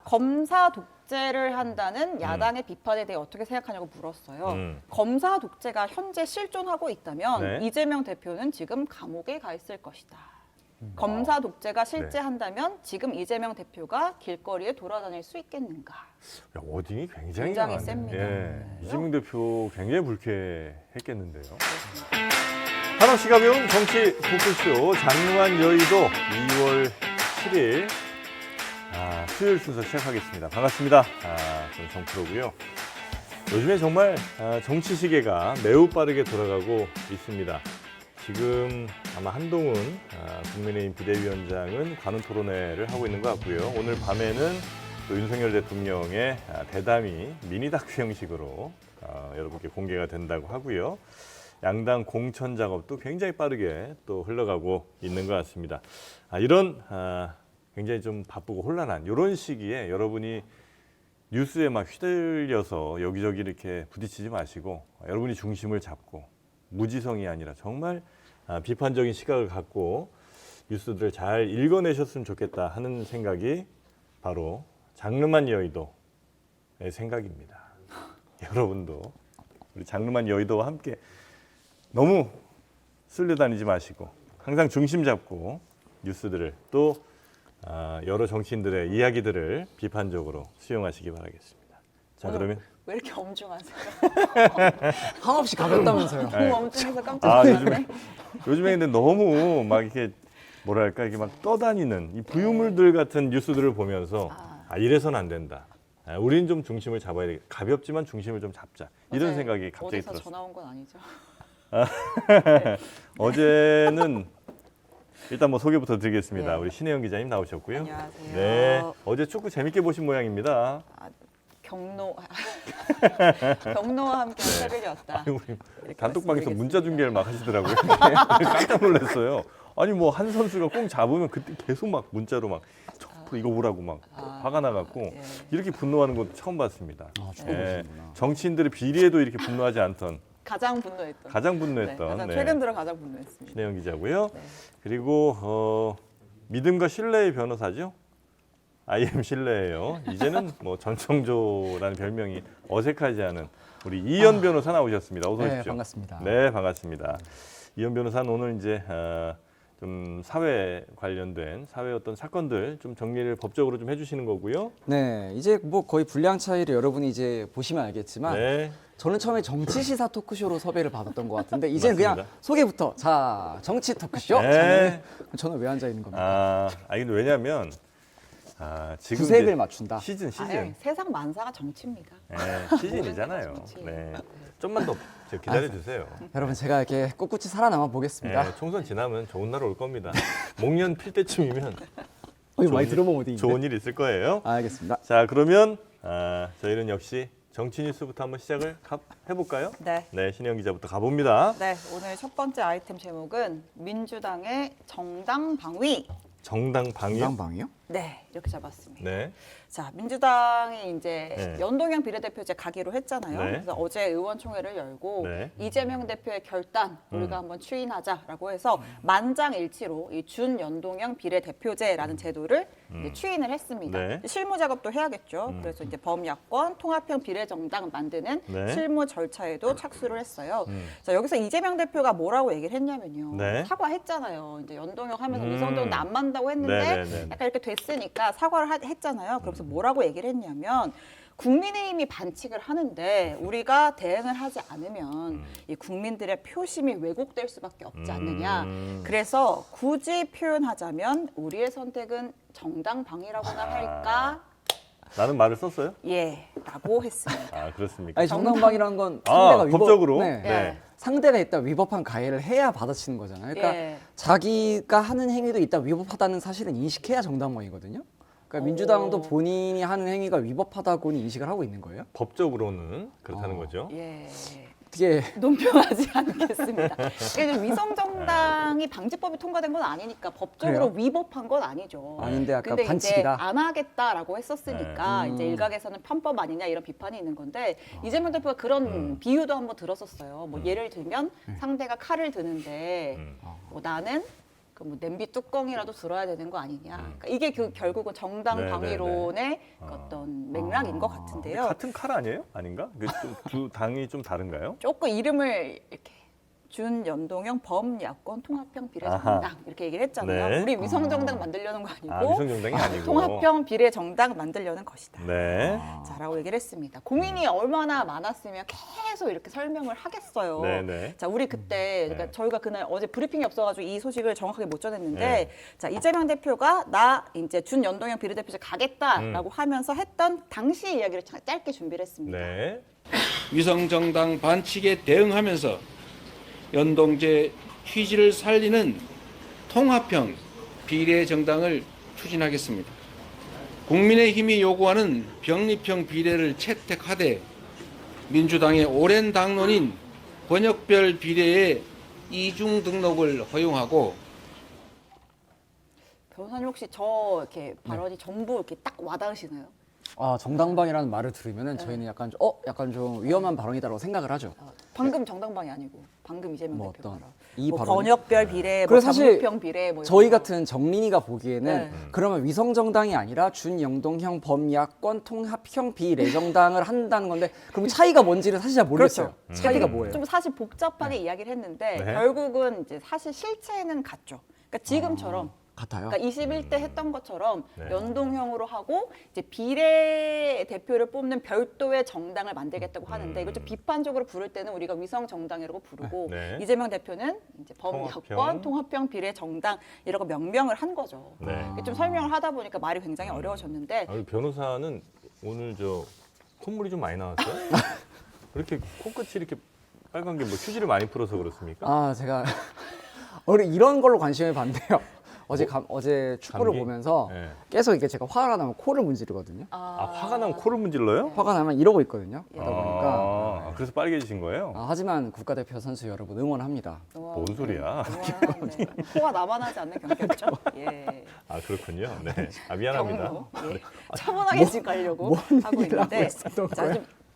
검사 독재를 한다는 야당의 비판에 대해 어떻게 생각하냐고 물었어요. 검사 독재가 현재 실존하고 있다면 네. 이재명 대표는 지금 감옥에 가 있을 것이다. 검사 독재가 실제한다면 지금 이재명 대표가 길거리에 돌아다닐 수 있겠는가? 야, 워딩이 굉장히 굉장히 강하네요. 셉니다. 예. 네. 이재명 대표 굉장히 불쾌했겠는데요. 하나 시가병 정치 토크쇼 장루한 여의도 2월 7일 수요일 순서 시작하겠습니다. 반갑습니다. 저는 정프로고요. 요즘에 정말 정치 시계가 매우 빠르게 돌아가고 있습니다. 지금 아마 한동훈 국민의힘 비대위원장은 관훈 토론회를 하고 있는 것 같고요. 오늘 밤에는 또 윤석열 대통령의 대담이 미니 다큐 형식으로 여러분께 공개가 된다고 하고요. 양당 공천 작업도 굉장히 빠르게 또 흘러가고 있는 것 같습니다. 이런 굉장히 좀 바쁘고 혼란한 이런 시기에 여러분이 뉴스에 막 휘둘려서 여기저기 이렇게 부딪히지 마시고 여러분이 중심을 잡고 무지성이 아니라 정말 비판적인 시각을 갖고 뉴스들을 잘 읽어내셨으면 좋겠다 하는 생각이 바로 장르만 여의도의 생각입니다. 여러분도 우리 장르만 여의도와 함께 너무 쓸려다니지 마시고 항상 중심 잡고 뉴스들을 또 여러 정치인들의 이야기들을 비판적으로 수용하시기 바라겠습니다. 자, 그러면 왜 이렇게 엄중하세요? 한없이 가볍다면서요. 너무 엄중해서 깜짝 놀랐네. 요즘에 근데 너무 막 이렇게 뭐랄까 이게 막 떠다니는 이 부유물들 같은 뉴스들을 보면서 이래서는 안 된다. 우리는 좀 중심을 잡아야 돼. 가볍지만 중심을 좀 잡자. 이런 생각이 갑자기 어디서 들었어요. 전화 온 건 아니죠? 어제는 일단 뭐 소개부터 드리겠습니다. 네. 우리 신혜영 기자님 나오셨고요. 안녕하세요. 네, 어제 축구 재밌게 보신 모양입니다. 경로와 함께 새벽이었다. 아니, 우리 이렇게 단톡방에서 말씀드리겠습니다. 문자 중계를 막 하시더라고요. 깜짝 놀랐어요. 아니 뭐 한 선수가 공 잡으면 그때 계속 막 문자로 막 이거 보라고 막 화가 나갖고 예. 이렇게 분노하는 것도 처음 봤습니다. 축구 예, 보시는구나. 정치인들의 비리에도 이렇게 분노하지 않던 가장 분노했던. 가장 분노했던 가장 네, 최근 들어 가장 분노했습니다. 신혜영 기자고요. 네. 그리고 믿음과 신뢰의 변호사죠. IM 신뢰예요. 이제는 뭐 전청조라는 별명이 어색하지 않은 우리 이현 변호사 나오셨습니다. 어서 네, 오십시오. 반갑습니다. 네, 반갑습니다. 이현 변호사는 오늘 이제 좀 사회 관련된 사회 어떤 사건들 좀 정리를 법적으로 좀 해주시는 거고요. 네, 이제 뭐 거의 분량 차이를 여러분이 이제 보시면 알겠지만 네, 저는 처음에 정치 시사 토크쇼로 섭외를 받았던 것 같은데 이제는 그냥 맞습니다. 소개부터 자 정치 토크쇼. 네. 저는 왜 앉아 있는 겁니까? 근데 왜냐하면 지금 구색을 이제 맞춘다. 시즌. 세상 만사가 정치입니다. 네, 시즌이잖아요. 정치. 네, 좀만 더 기다려 주세요. 여러분 제가 이렇게 꿋꿋이 살아남아 보겠습니다. 네, 총선 지나면 좋은 날 올 겁니다. 목련 필 때쯤이면 이거 많이 들어본 어디인데? 좋은 일 있을 거예요. 알겠습니다. 자, 그러면 저희는 역시 정치 뉴스부터 한번 시작을 해볼까요? 네. 네, 신영 기자부터 가봅니다. 네, 오늘 첫 번째 아이템 제목은 민주당의 정당 방위. 정당 방위. 방방이요? 네, 이렇게 잡았습니다. 네, 자, 민주당이 이제 네. 연동형 비례대표제 가기로 했잖아요. 네. 그래서 어제 의원총회를 열고 네. 이재명 대표의 결단 우리가 한번 추인하자라고 해서 만장일치로 이 준연동형 비례대표제라는 제도를 이제 추인을 했습니다. 네. 실무 작업도 해야겠죠. 그래서 이제 범야권 통합형 비례정당 만드는 네. 실무 절차에도 착수를 했어요. 자, 여기서 이재명 대표가 뭐라고 얘기를 했냐면요. 네. 사과했잖아요. 이제 연동형 하면서 위성정도 안 만다고 했는데 네, 네, 네. 약간 이렇게 됐으니까 사과를 했잖아요. 그래서 뭐라고 얘기를 했냐면 국민의힘이 반칙을 하는데 우리가 대응을 하지 않으면 이 국민들의 표심이 왜곡될 수밖에 없지 않느냐. 그래서 굳이 표현하자면 우리의 선택은 정당 방위라고나 할까? 라는 말을 썼어요? 예, 라고 했습니다. 그렇습니까? 아니 정당방이라는 건 상대가 법적으로. 네. 네. 상대가 있다 위법한 가해를 해야 받아치는 거잖아요. 그러니까 예. 자기가 하는 행위도 있다 위법하다는 사실은 인식해야 정당방위거든요. 그러니까 민주당도 본인이 하는 행위가 위법하다고는 인식을 하고 있는 거예요. 법적으로는 그렇다는 거죠. 예. 어떻게 논평하지 않겠습니다. 그러니까 위성정당이 방지법이 통과된 건 아니니까 법적으로 그래요? 위법한 건 아니죠. 아닌데 약간 근데 반칙이다. 이제 안 하겠다라고 했었으니까 이제 일각에서는 편법 아니냐 이런 비판이 있는 건데 이재명 대표가 그런 비유도 한번 들었었어요. 뭐 예를 들면 상대가 칼을 드는데 뭐 나는 뭐 냄비 뚜껑이라도 들어야 되는 거 아니냐. 그러니까 이게 결국은 정당 네네네. 방위론의 어떤 맥락인 것 같은데요. 같은 칼 아니에요? 아닌가? 두 당이 좀 다른가요? 조금 이름을 이렇게 준연동형 범야권 통합형 비례정당 아하. 이렇게 얘기를 했잖아요. 네. 우리 위성정당 만들려는 거 아니고 위성정당이 아니고. 통합형 비례정당 만들려는 것이다. 네. 자라고 얘기를 했습니다. 고민이 얼마나 많았으면 계속 이렇게 설명을 하겠어요. 네네. 자, 우리 그때 그러니까 네. 저희가 그날 어제 브리핑이 없어가지고 이 소식을 정확하게 못 전했는데, 네. 자 이재명 대표가 나 이제 준연동형 비례대표제 가겠다라고 하면서 했던 당시 이야기를 짧게 준비를 했습니다. 네. 위성정당 반칙에 대응하면서 연동제 취지를 살리는 통합형 비례정당을 추진하겠습니다. 국민의힘이 요구하는 병립형 비례를 채택하되 민주당의 오랜 당론인 번역별 비례의 이중 등록을 허용하고 변호사님 혹시 저 이렇게 발언이 전부 이렇게 딱 와닿으시나요? 정당방이라는 말을 들으면은 저희는 약간 좀 위험한 발언이다라고 생각을 하죠. 방금 정당방이 아니고 방금 이재명 뭐 대표 어떤 발언. 이 뭐 발언이? 번역별 비례, 뭐 그래서 사실 병립형 비례, 뭐 저희 이런 거. 같은 정린이가 보기에는 네. 그러면 위성정당이 아니라 준영동형 범야권 통합형 비례정당을 한다는 건데 그럼 차이가 뭔지를 사실 잘 모르겠어요. 그렇죠. 차이가 뭐예요? 좀 사실 복잡하게 이야기를 했는데 네. 결국은 이제 사실 실체는 같죠. 그러니까 지금처럼 같아요. 그러니까 21대 했던 것처럼 네. 연동형으로 하고 이제 비례 대표를 뽑는 별도의 정당을 만들겠다고 하는데 이걸 좀 비판적으로 부를 때는 우리가 위성 정당이라고 부르고 네. 이재명 대표는 이제 범야권 통합형 비례 정당이라고 명명을 한 거죠. 네. 좀 설명을 하다 보니까 말이 굉장히 어려워졌는데 우리 변호사는 오늘 콧물이 좀 많이 나왔어요? 그렇게 코끝이 이렇게 빨간 게 뭐 휴지를 많이 풀어서 그렇습니까? 제가 이런 걸로 관심을 받는데요. 어제 축구를 감기? 보면서 네. 계속 계속 이게 제가 화가 나면 코를 문지르거든요. 화가 나면 코를 문질러요? 화가 나면 이러고 있거든요. 그러다 보니까 그래서 빨개지신 거예요? 하지만 국가대표 선수 여러분 응원합니다. 뭔 소리야? 네. 코가 남아나지 않는 경기였죠. 예. 그렇군요. 네. 미안합니다. 경로. 예. 차분하게 지금 가려고 하고 있는데 자, 좀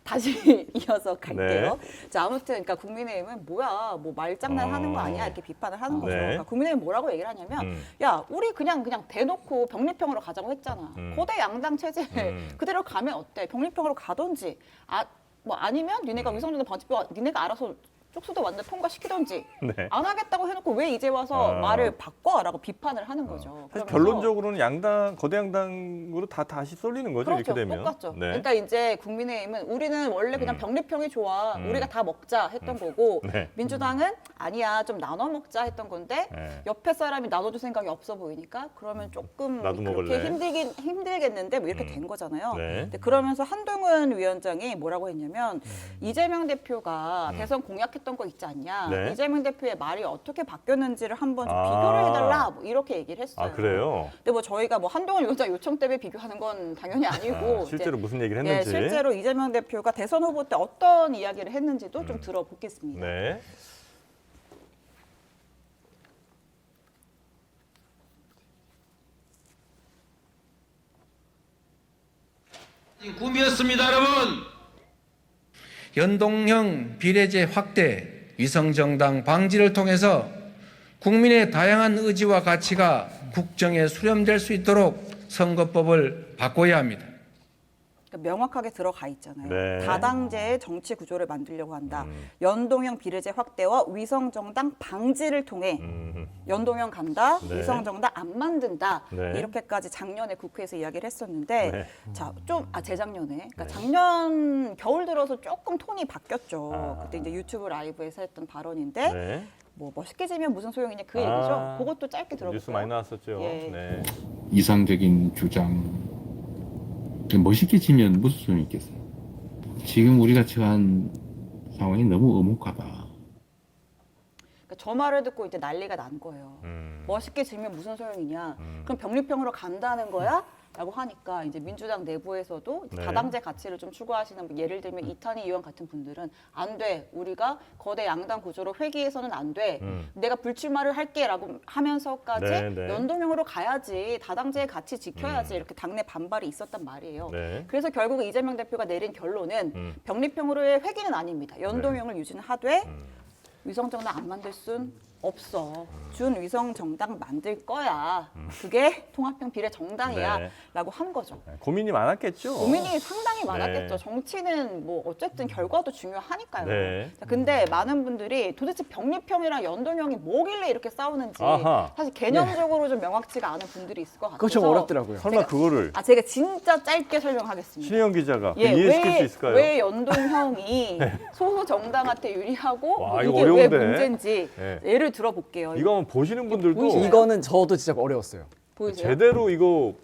다시 이어서 갈게요. 자, 아무튼 그러니까 국민의힘은 뭐야, 뭐 말장난 하는 거 아니야 이렇게 비판을 하는 거죠. 네. 그러니까 국민의힘 뭐라고 얘기를 하냐면, 야, 우리 그냥 대놓고 병립형으로 가자고 했잖아. 고대 양당 체제 그대로 가면 어때? 병립형으로 가든지, 뭐 아니면 니네가 위성정당 반칙법 니네가 알아서 쪽수도 완전 통과시키던지 네. 안 하겠다고 해놓고 왜 이제 와서 말을 바꿔라고 비판을 하는 거죠. 사실 그러면서 결론적으로는 거대 양당으로 다시 쏠리는 거죠. 그렇죠. 이렇게 되면. 똑같죠. 네. 그러니까 이제 국민의힘은 우리는 원래 그냥 병립형이 좋아. 우리가 다 먹자 했던 거고 네. 민주당은 아니야 좀 나눠 먹자 했던 건데 네. 옆에 사람이 나눠줄 생각이 없어 보이니까 그러면 조금 나도 그렇게 먹을래. 힘들겠는데 뭐 이렇게 된 거잖아요. 네. 근데 그러면서 한동훈 위원장이 뭐라고 했냐면 이재명 대표가 대선 공약했던 거 있지 않냐. 네. 이재명 대표의 말이 어떻게 바뀌었는지를 한번 좀 비교를 해달라 뭐 이렇게 얘기를 했어요. 그래요? 근데 뭐 저희가 뭐 한동훈 위원장 요청 때문에 비교하는 건 당연히 아니고 실제로 이제 무슨 얘기를 예, 했는지. 실제로 이재명 대표가 대선 후보 때 어떤 이야기를 했는지도 좀 들어보겠습니다. 네. 꿈이었습니다, 여러분. 연동형 비례제 확대, 위성정당 방지를 통해서 국민의 다양한 의지와 가치가 국정에 수렴될 수 있도록 선거법을 바꿔야 합니다. 그러니까 명확하게 들어가 있잖아요. 네. 다당제의 정치 구조를 만들려고 한다. 연동형 비례제 확대와 위성정당 방지를 통해 연동형 간다, 네. 위성정당 안 만든다. 네. 이렇게까지 작년에 국회에서 이야기를 했었는데, 네. 자, 재작년에. 그러니까 작년 겨울 들어서 조금 톤이 바뀌었죠. 그때 이제 유튜브 라이브에서 했던 발언인데, 네. 뭐 멋있게 지면 무슨 소용이냐 그 얘기죠. 그것도 짧게 들어볼까요? 뉴스 많이 나왔었죠. 예. 네. 이상적인 주장. 멋있게 지면 무슨 소용이 있겠어요? 지금 우리가 처한 상황이 너무 엄혹하다. 그러니까 저 말을 듣고 이제 난리가 난 거예요. 멋있게 지면 무슨 소용이냐? 그럼 병립형으로 간다는 거야? 라고 하니까 이제 민주당 내부에서도 이제 네. 다당제 가치를 좀 추구하시는 분, 예를 들면 이탄희 의원 같은 분들은 안 돼. 우리가 거대 양당 구조로 회귀해서는 안 돼. 내가 불출마를 할게라고 하면서까지 네, 네. 연동형으로 가야지. 다당제의 가치 지켜야지. 이렇게 당내 반발이 있었단 말이에요. 네. 그래서 결국 이재명 대표가 내린 결론은 병립형으로의 회귀는 아닙니다. 연동형을 유지는 하되 위성정당 안 만들 순 없어. 준위성 정당 만들 거야. 그게 통합형 비례 정당이야. 네. 라고 한 거죠. 고민이 많았겠죠. 고민이 상당히 많았겠죠. 네. 정치는 뭐 어쨌든 결과도 중요하니까요. 네. 자, 근데 많은 분들이 도대체 병립형이랑 연동형이 뭐길래 이렇게 싸우는지 아하. 사실 개념적으로 좀 명확치가 않은 분들이 있을 것 같아서 그거 좀 어렵더라고요. 설마 그거를 제가 진짜 짧게 설명하겠습니다. 신혜영 기자가 예, 이해시킬 수 있을까요? 왜 연동형이 소수 정당한테 유리하고 와, 이게 이거 왜 어려운데. 문제인지 네. 예를 들어볼게요. 이거 한번 보시는 분들도 보이시나요? 이거는 저도 진짜 어려웠어요. 보이세요? 제대로 이거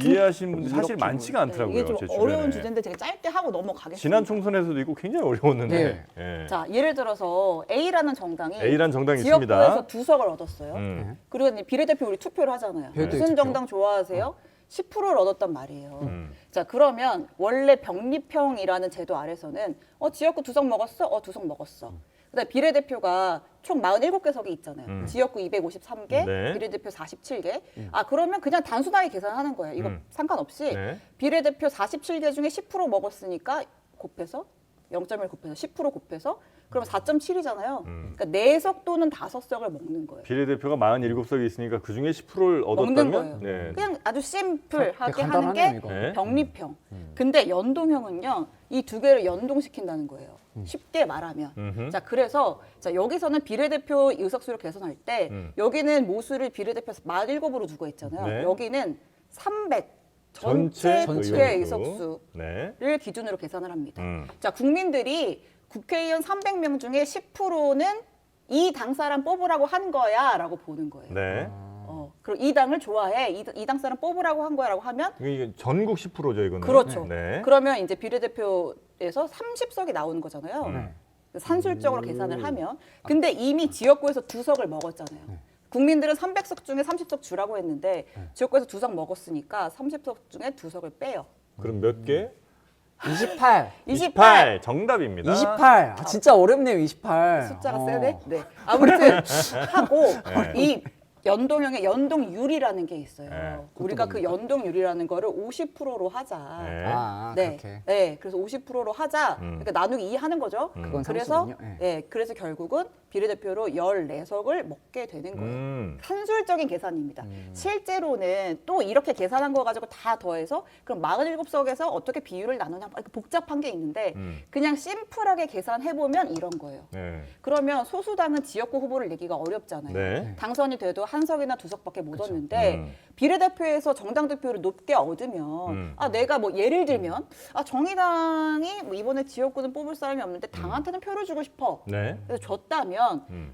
이해하시는 분들이 사실 이렇게 많지가 네, 않더라고요. 이게 좀 제 주변에. 어려운 주제인데 제가 짧게 하고 넘어가겠습니다. 지난 총선에서도 이거 굉장히 어려웠는데. 예. 자, 예를 들어서 A라는 정당이 A란 정당이 지역구에서 있습니다. 2석을 얻었어요. 그리고 이제 비례대표 우리 투표를 하잖아요. 비례대표 무슨 투표. 정당 좋아하세요? 10%를 얻었단 말이에요. 음. 자, 그러면 원래 병립형이라는 제도 아래서는 지역구 2석 먹었어? 2석 먹었어. 그다음에 비례대표가 총 47개석이 있잖아요. 지역구 253개, 네. 비례대표 47개. 그러면 그냥 단순하게 계산하는 거예요. 이거 상관없이 네. 비례대표 47개 중에 10% 먹었으니까 곱해서 0.1 곱해서 10% 곱해서 그러면 4.7이잖아요. 그러니까 4석 또는 5석을 먹는 거예요. 비례대표가 47석이 있으니까 그중에 10%를 먹는 얻었다면 거예요. 네. 그냥 아주 심플하게 하는 간단하네요, 게 이거. 네. 병립형. 근데 연동형은요, 이 두 개를 연동시킨다는 거예요. 쉽게 말하면. 음흠. 자, 그래서 자, 여기서는 비례대표 의석수를 계산할 때 여기는 모수를 비례대표 47으로 두고 있잖아요. 네. 여기는 300 전체 전체 의석수. 의석수를 네. 기준으로 계산을 합니다. 음. 자, 국민들이 국회의원 300명 중에 10%는 이 당 사람 뽑으라고 한 거야라고 보는 거예요. 네. 그리고 이 당을 좋아해. 이 당 사람 뽑으라고 한 거야라고 하면 이게 전국 10%죠, 이거는. 그렇죠. 네. 그러면 이제 비례대표에서 30석이 나오는 거잖아요. 산술적으로 계산을 하면. 근데 이미 지역구에서 2석을 먹었잖아요. 국민들은 300석 중에 30석 주라고 했는데 지역구에서 2석 먹었으니까 30석 중에 2석을 빼요. 그럼 몇 개? 28. 28. 정답입니다. 28. 진짜 어렵네요, 28. 숫자가 세네. 네. 아무튼 하고 네. 이 연동형의 연동률이라는 게 있어요. 네. 우리가 그 연동률이라는 거를 50%로 하자. 네. 그렇게. 네, 그래서 50%로 하자. 그러니까 나누기 2 하는 거죠. 그건 그래서 상수군요. 그래서 결국은 비례대표로 14석을 먹게 되는 거예요. 산술적인 계산입니다. 실제로는 또 이렇게 계산한 거 가지고 다 더해서 그럼 47석에서 어떻게 비율을 나누냐 이렇게 복잡한 게 있는데 그냥 심플하게 계산해 보면 이런 거예요. 네. 그러면 소수당은 지역구 후보를 내기가 어렵잖아요. 네. 당선이 돼도 한 석이나 2석밖에 못 얻는데 비례대표에서 정당 득표를 높게 얻으면 내가 뭐 예를 들면 정의당이 뭐 이번에 지역구는 뽑을 사람이 없는데 당한테는 표를 주고 싶어. 네. 그래서 줬다면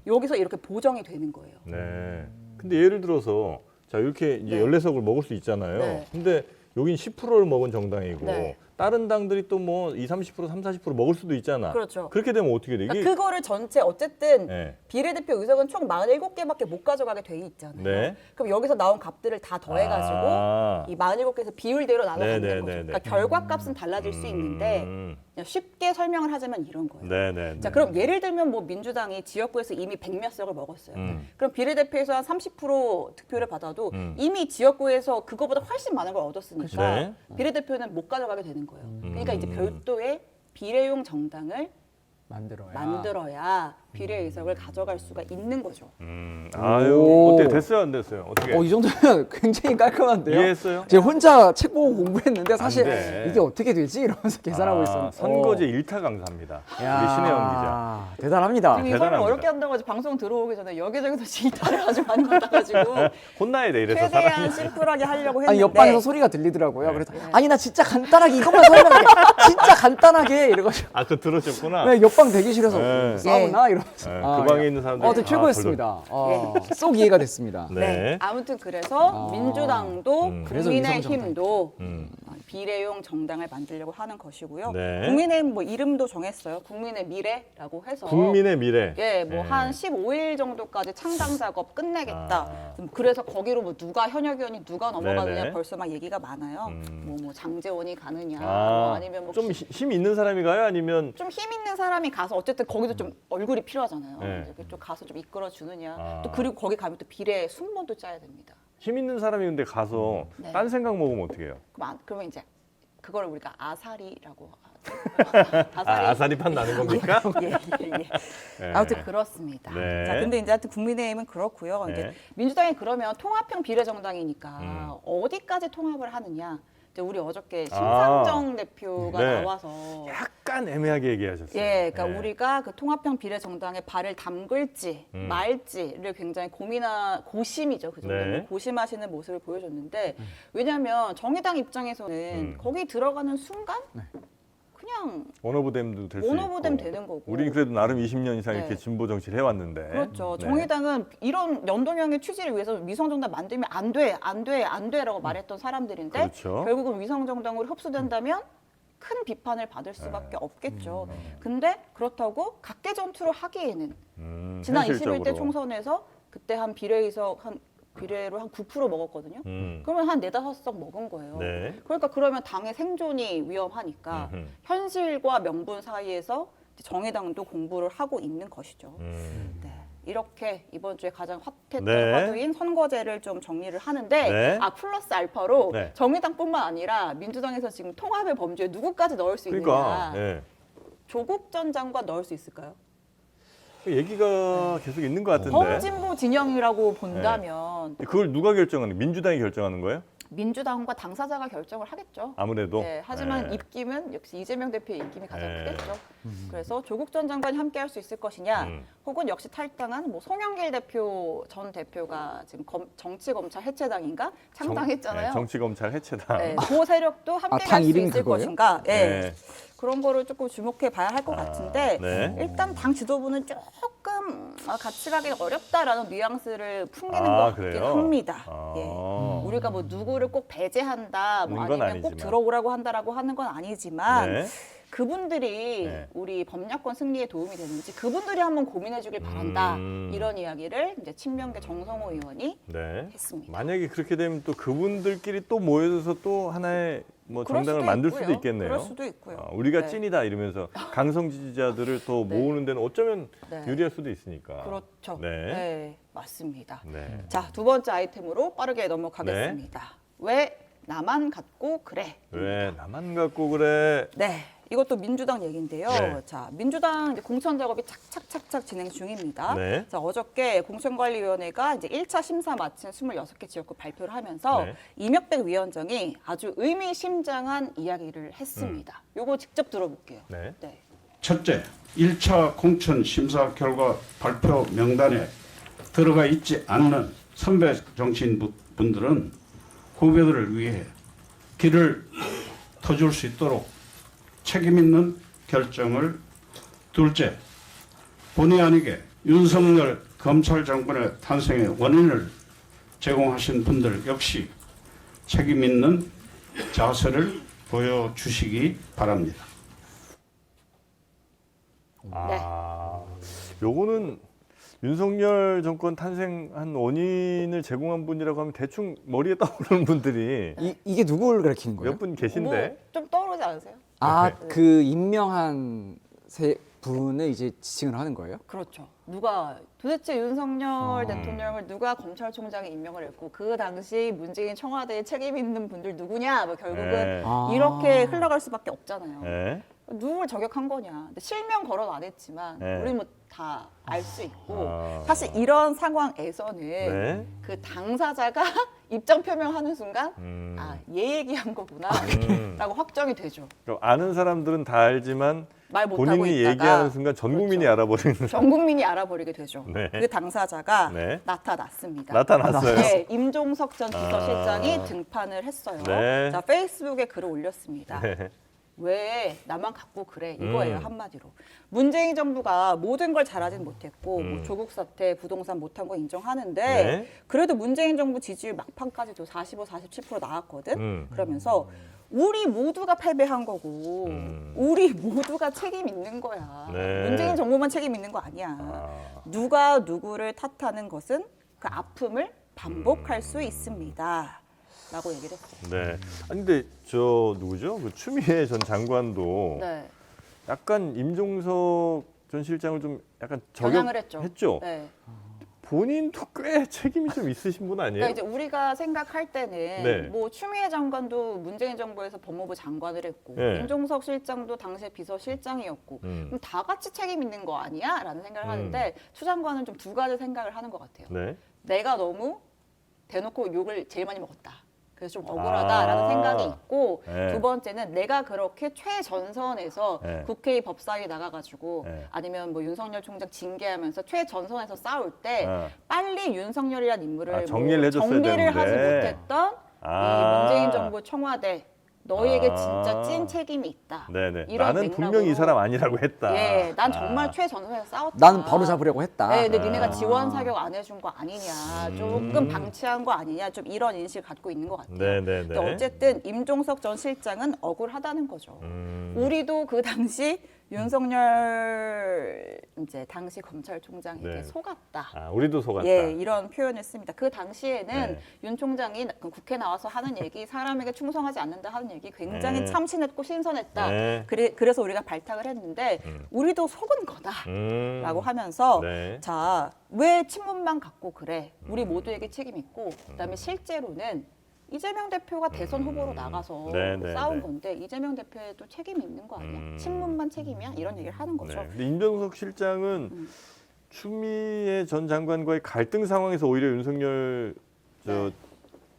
여기서 이렇게 보정이 되는 거예요. 네. 근데 예를 들어서 자, 이렇게 이제 네. 14석을 먹을 수 있잖아요. 네. 근데 여긴 10%를 먹은 정당이고 네. 다른 당들이 또 뭐 20, 30%, 30, 40% 먹을 수도 있잖아. 그렇죠. 그렇게 되면 어떻게 돼? 이게 그러니까 그거를 전체 어쨌든 네. 비례대표 의석은 총 47개밖에 못 가져가게 돼 있잖아요. 네. 그럼 여기서 나온 값들을 다 더해가지고 아. 이 47개에서 비율대로 나눠가는 네, 네, 거죠. 네, 네. 그러니까 결과값은 달라질 수 있는데 그냥 쉽게 설명을 하자면 이런 거예요. 네네. 자, 그럼 예를 들면 뭐 민주당이 지역구에서 이미 100몇 석을 먹었어요. 그럼 비례대표에서 한 30% 득표를 받아도 이미 지역구에서 그거보다 훨씬 많은 걸 얻었으니까 네. 비례대표는 못 가져가게 되는 거예요. 그러니까 이제 별도의 비례용 정당을 만들어야 비례 의석을 가져갈 수가 있는 거죠. 아유, 오. 어때? 됐어요, 안 됐어요? 어떻게? 이 정도면 굉장히 깔끔한데요. 이해했어요? 제가 혼자 책 보고 공부했는데 사실 돼. 이게 어떻게 되지? 이러면서 계산하고 있었는데. 선거제 일타 강사입니다. 우리 신혜영 기자. 대단합니다. 지금 이거를 대단합니다. 어렵게 한다고 해서 방송 들어오기 전에 여기저기서 지휘타를 아주 많이 받아가지고 혼나야 돼, 이래서 최대한 사람이. 심플하게 하려고 했는데 아니 옆방에서 소리가 들리더라고요. 네. 그래서 아니 나 진짜 간단하게 이것만 설명할게. 진짜 간단하게 이러가지고 아, 그거 들으셨구나. 네, 옆방 대기실에서 네. 싸우나 이러면서. 네, 그 방에 있는 사람들. 저 최고였습니다. 쏙 이해가 됐습니다. 네. 아무튼 그래서 민주당도 그래서 국민의힘도 비례용 정당을 만들려고 하는 것이고요. 네. 국민의힘 뭐 이름도 정했어요. 국민의 미래라고 해서 국민의 미래. 예, 뭐 네. 한 15일 정도까지 창당 작업 끝내겠다. 그래서 거기로 뭐 누가 현역 의원이 누가 넘어가느냐 네네. 벌써 막 얘기가 많아요. 뭐 장제원이 가느냐, 뭐 아, 아니면 뭐 좀 힘 있는 사람이 가요? 아니면 좀 힘 있는 사람이 가서 어쨌든 거기도 좀 얼굴이 필요하잖아요. 네. 이렇게 좀 가서 좀 이끌어 주느냐. 아. 또 그리고 거기 가면 또 비례 순번도 짜야 됩니다. 힘 있는 사람이 근데 가서 네. 딴 생각 먹으면 어떻게 해요? 그러면 이제 그걸 우리가 아사리라고 아사리판 나는 겁니까? 예, 예, 예. 네. 아무튼 그렇습니다. 네. 자, 근데 이제 하여튼 국민의힘은 그렇고요. 네. 이제 민주당이 그러면 통합형 비례정당이니까 음. 어디까지 통합을 하느냐? 이제 우리 어저께 아. 심상정 대표가 네. 나와서 약간 애매하게 얘기하셨어요. 예, 그러니까 네. 우리가 그 통합형 비례정당에 발을 담글지 말지를 굉장히 고심이죠. 그 정도면 네. 고심하시는 모습을 보여줬는데 왜냐하면 정의당 입장에서는 거기 들어가는 순간 그냥 원오브댐도 될 수 있고. 원오브댐 되는 거고. 우린 그래도 나름 20년 이상 이렇게 네. 진보 정치를 해왔는데. 그렇죠. 네. 정의당은 이런 연동형의 취지를 위해서 위성정당 만들면 안 돼, 안 돼, 안 돼라고 말했던 사람들인데 그렇죠. 결국은 위성정당으로 흡수된다면 큰 비판을 받을 수밖에 네. 없겠죠. 근데 그렇다고 각계 전투를 하기에는 지난 현실적으로. 21대 총선에서 그때 한 비례로 한 9% 먹었거든요. 그러면 한 4-5석 먹은 거예요. 네. 그러니까 그러면 당의 생존이 위험하니까 음흠. 현실과 명분 사이에서 이제 정의당도 공부를 하고 있는 것이죠. 네. 이렇게 이번 주에 가장 핫했던 네. 화두인 선거제를 좀 정리를 하는데 네. 플러스 알파로 네. 정의당뿐만 아니라 민주당에서 지금 통합의 범주에 누구까지 넣을 수 그러니까. 있느냐. 예. 조국 전 장관 넣을 수 있을까요? 그 얘기가 계속 있는 것 같은데. 범진보 진영이라고 본다면 그걸 누가 결정하는? 민주당이 결정하는 거예요? 민주당과 당사자가 결정을 하겠죠. 아무래도. 네, 하지만 네. 입김은 역시 이재명 대표의 입김이 가장 네. 크겠죠. 그래서 조국 전 장관이 함께할 수 있을 것이냐, 혹은 역시 탈당한 뭐 송영길 전 대표가 지금 정치검찰 해체당인가 창당했잖아요. 네, 정치검찰 해체당. 네, 그 세력도 함께 당 갈 수 이름이 있을 그거예요? 것인가. 네. 네. 그런 거를 조금 주목해 봐야 할 것 같은데 네. 일단 당 지도부는 조금 같이 가기 어렵다라는 뉘앙스를 풍기는 것 같긴 그래요? 합니다. 아. 예. 우리가 뭐 누구를 꼭 배제한다, 뭐 그런 건 아니면 꼭 아니지만. 들어오라고 한다라고 하는 건 아니지만 네. 그분들이 네. 우리 법야권 승리에 도움이 되는지 그분들이 한번 고민해주길 바란다. 이런 이야기를 이제 친명계 정성호 의원이 네. 했습니다. 만약에 그렇게 되면 또 그분들끼리 또 모여서 또 하나의 뭐 그럴 정당을 수도 만들 있고요. 수도 있겠네요. 그럴 수도 있고요. 우리가 네. 찐이다 이러면서 강성 지지자들을 또 네. 모으는 데는 어쩌면 네. 유리할 수도 있으니까. 그렇죠. 네. 네, 맞습니다. 네. 자, 두 번째 아이템으로 빠르게 넘어가겠습니다. 왜 나만 갖고 그래? 왜 나만 갖고 그래? 네, 이것도 민주당 얘기인데요. 네. 자, 민주당 이제 공천 작업이 착착착착 진행 중입니다. 네. 자, 어저께 공천관리위원회가 이제 1차 심사 마친 26개 지역구 발표를 하면서 네. 이명백 위원장이 아주 의미심장한 이야기를 했습니다. 요거 직접 들어볼게요. 네. 네. 첫째, 1차 공천 심사 결과 발표 명단에 들어가 있지 않는 선배 정치인 분들은 후배들을 위해 길을 터줄 수 있도록 책임 있는 결정을. 둘째, 본의 아니게 윤석열 검찰 정권의 탄생의 원인을 제공하신 분들 역시 책임 있는 자세를 보여주시기 바랍니다. 요거는 윤석열 정권 탄생한 원인을 제공한 분이라고 하면 대충 머리에 떠오르는 분들이 이게 누구를 가리키는 거예요? 몇 분 계신데. 뭐 좀 떠오르지 않으세요? 그 임명한 분을 이제 지칭을 하는 거예요? 그렇죠. 누가 도대체 윤석열 대통령을 누가 검찰총장에 임명을 했고 그 당시 문재인 청와대에 책임 있는 분들 누구냐? 뭐 결국은 네. 이렇게 흘러갈 수밖에 없잖아요. 네. 누굴 저격한 거냐? 근데 실명 거론 안 했지만 네. 우리 뭐 다 알 수 있고 아. 사실 이런 상황에서는 네. 그 당사자가 입장 표명하는 순간 얘 얘기한 거구나라고 확정이 되죠. 그러니까 아는 사람들은 다 알지만 말 못하고 본인이 있다가 얘기하는 순간 전 국민이 그렇죠. 알아버리는 전 국민이 알아버리게 되죠. 네. 그 당사자가 네. 나타났습니다. 나타났어요. 네, 임종석 전 아. 비서실장이 등판을 했어요. 네. 자, 페이스북에 글을 올렸습니다. 네. 왜 나만 갖고 그래? 이거예요, 음. 한마디로. 문재인 정부가 모든 걸 잘하진 못했고 뭐 조국 사태, 부동산 못한 거 인정하는데 네. 그래도 문재인 정부 지지율 막판까지도 45, 47% 나왔거든. 그러면서 우리 모두가 패배한 거고 우리 모두가 책임 있는 거야. 네. 문재인 정부만 책임 있는 거 아니야. 누가 누구를 탓하는 것은 그 아픔을 반복할 수 있습니다. 라고 얘기를 했어요. 네. 아니 근데 저 누구죠? 그 추미애 전 장관도 네. 약간 임종석 전 실장을 좀 약간 겨냥을 했죠. 저격했죠. 네. 본인도 꽤 책임이 좀 있으신 분 아니에요? 그러니까 이제 우리가 생각할 때는 네. 뭐 추미애 장관도 문재인 정부에서 법무부 장관을 했고 네. 임종석 실장도 당시에 비서실장이었고 그럼 다 같이 책임 있는 거 아니야? 라는 생각을 하는데 추 장관은 좀 두 가지 생각을 하는 것 같아요. 네. 내가 너무 대놓고 욕을 제일 많이 먹었다. 그래서 좀 억울하다라는 생각이 있고 네. 두 번째는 내가 그렇게 최전선에서 네. 국회의 법사위 나가가지고 네. 아니면 뭐 윤석열 총장 징계하면서 최전선에서 싸울 때 아. 빨리 윤석열이라는 인물을 아, 정리를 해줬어야 정리를 되는데. 하지 못했던 아. 이 문재인 정부 청와대 너희에게 아. 진짜 찐 책임이 있다. 네네. 이런 나는 분명히 이 맥락으로. 사람 아니라고 했다. 예, 난 정말 아. 최전선에서 싸웠다. 나는 바로 잡으려고 했다. 네, 근데 아. 니네가 지원 사격 안 해준 거 아니냐, 조금 방치한 거 아니냐, 좀 이런 인식을 갖고 있는 것 같아요. 네네네. 근데 어쨌든 임종석 전 실장은 억울하다는 거죠. 우리도 그 당시 윤석열 이제 당시 검찰총장에게 네. 속았다. 아, 우리도 속았다. 예, 이런 표현을 씁니다. 그 당시에는 네. 윤 총장이 그 국회 나와서 하는 얘기, 사람에게 충성하지 않는다 하는 얘기 굉장히 네. 참신했고 신선했다. 네. 그래서 우리가 발탁을 했는데 우리도 속은 거다라고 음. 하면서 네. 자, 왜 친문만 갖고 그래? 우리 모두에게 책임 있고 그다음에 실제로는 이재명 대표가 대선 후보로 나가서 네, 네, 싸운 네. 건데 이재명 대표에도 책임이 있는 거 아니야? 친문만 책임이야? 이런 얘기를 하는 거죠. 네. 근데 임종석 실장은 추미애 전 장관과의 갈등 상황에서 오히려 윤석열